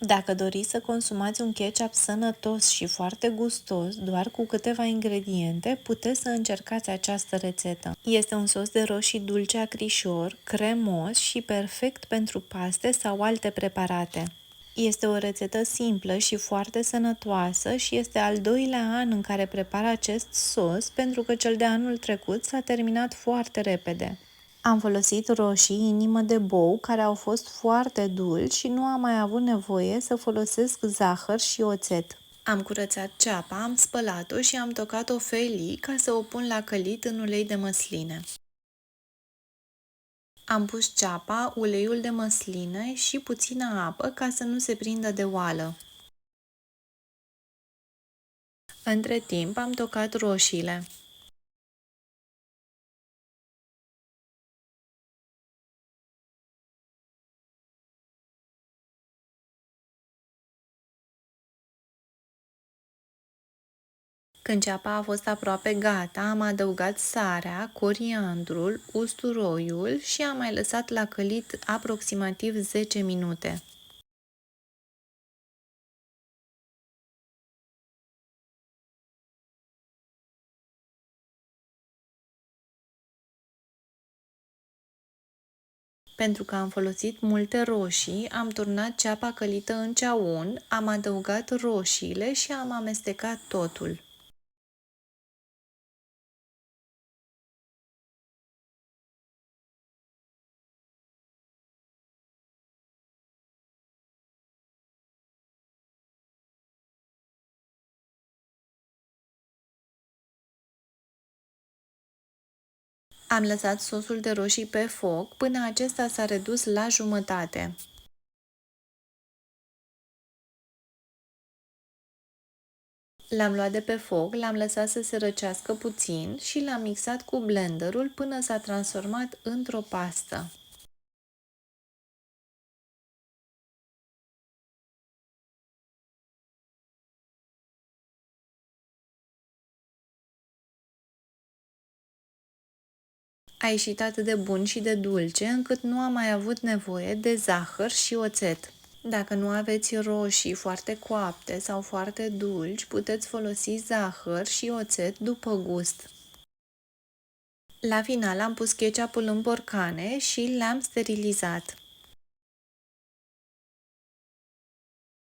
Dacă doriți să consumați un ketchup sănătos și foarte gustos, doar cu câteva ingrediente, puteți să încercați această rețetă. Este un sos de roșii dulce acrișor, cremos și perfect pentru paste sau alte preparate. Este o rețetă simplă și foarte sănătoasă și este al doilea an în care prepar acest sos pentru că cel de anul trecut s-a terminat foarte repede. Am folosit roșii inimă de bou care au fost foarte dulci și nu am mai avut nevoie să folosesc zahăr și oțet. Am curățat ceapa, am spălat-o și am tocat-o felii ca să o pun la călit în ulei de măsline. Am pus ceapa, uleiul de măsline și puțină apă ca să nu se prindă de oală. Între timp am tocat roșiile. Când ceapa a fost aproape gata, am adăugat sarea, coriandrul, usturoiul și am mai lăsat la călit aproximativ 10 minute. Pentru că am folosit multe roșii, am turnat ceapa călită în ceaun, am adăugat roșiile și am amestecat totul. Am lăsat sosul de roșii pe foc până acesta s-a redus la jumătate. L-am luat de pe foc, l-am lăsat să se răcească puțin și l-am mixat cu blenderul până s-a transformat într-o pastă. A ieșit atât de bun și de dulce încât nu am mai avut nevoie de zahăr și oțet. Dacă nu aveți roșii foarte coapte sau foarte dulci, puteți folosi zahăr și oțet după gust. La final am pus ketchupul în borcane și le-am sterilizat.